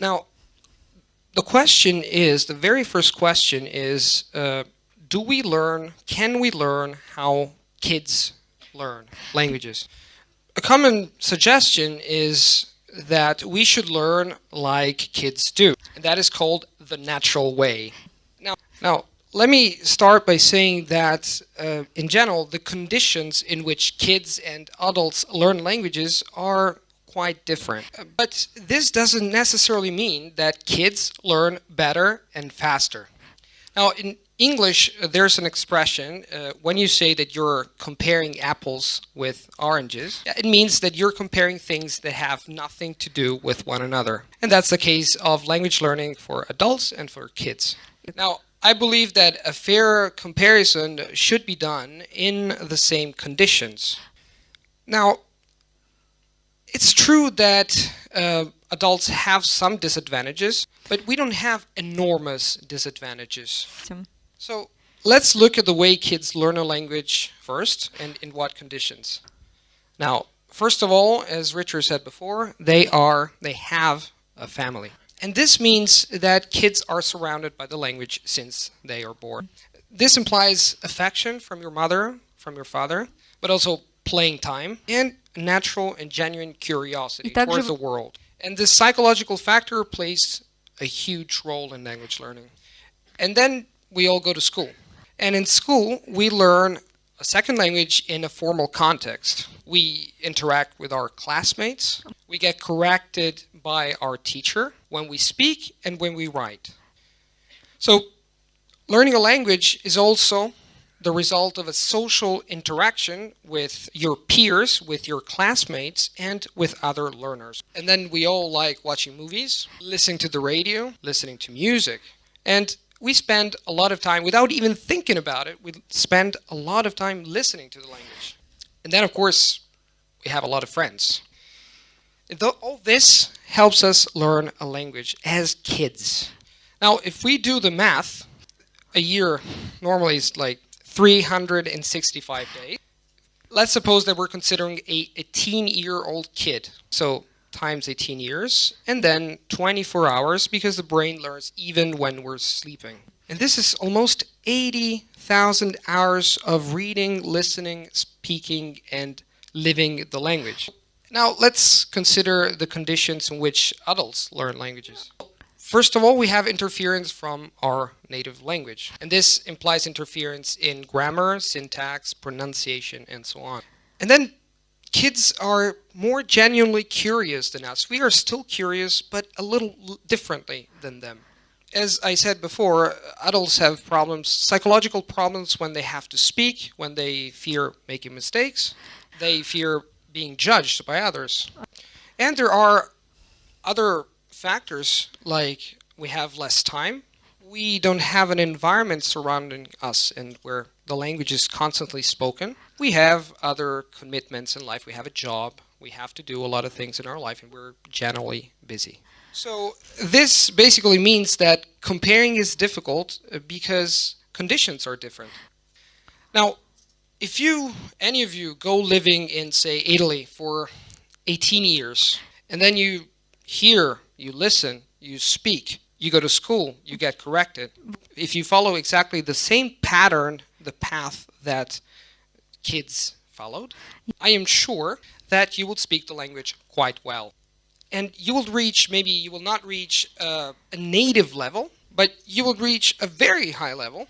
Now, the very first question is, can we learn how kids learn languages? A common suggestion is that we should learn like kids do, and that is called the natural way. Now, let me start by saying that, in general, the conditions in which kids and adults learn languages are quite different. But this doesn't necessarily mean that kids learn better and faster. Now, in English, there's an expression when you say that you're comparing apples with oranges, it means that you're comparing things that have nothing to do with one another. And that's the case of language learning for adults and for kids. Now, I believe that a fair comparison should be done in the same conditions. Now, it's true that adults have some disadvantages, but we don't have enormous disadvantages. So let's look at the way kids learn a language first and in what conditions. Now, first of all, as Richard said before, they have a family. And this means that kids are surrounded by the language since they are born. This implies affection from your mother, from your father, but also playing time and natural and genuine curiosity towards the world. And this psychological factor plays a huge role in language learning. And then we all go to school. And in school, we learn a second language in a formal context. We interact with our classmates. We get corrected by our teacher when we speak and when we write. So, learning a language is also the result of a social interaction with your peers, with your classmates, and with other learners. And then we all like watching movies, listening to the radio, listening to music. And we spend a lot of time, without even thinking about it, we spend a lot of time listening to the language. And then, of course, we have a lot of friends. All this helps us learn a language as kids. Now, if we do the math, a year normally is like 365 days. Let's suppose that we're considering a teen-year-old kid. So times 18 years, and then 24 hours, because the brain learns even when we're sleeping. And this is almost 80,000 hours of reading, listening, speaking, and living the language. Now, let's consider the conditions in which adults learn languages. First of all, we have interference from our native language. And this implies interference in grammar, syntax, pronunciation, and so on. And then kids are more genuinely curious than us. We are still curious, but a little differently than them. As I said before, adults have problems, psychological problems, when they have to speak, when they fear making mistakes, they fear being judged by others. And there are other factors, like we have less time. We don't have an environment surrounding us and where the language is constantly spoken. We have other commitments in life. We have a job. We have to do a lot of things in our life, and we're generally busy. So this basically means that comparing is difficult because conditions are different. Now, if any of you go living in, say, Italy for 18 years, and then you hear, you listen, you speak, you go to school, you get corrected. If you follow exactly the same pattern, the path that kids followed, I am sure that you will speak the language quite well. And you will not reach a native level, but you will reach a very high level.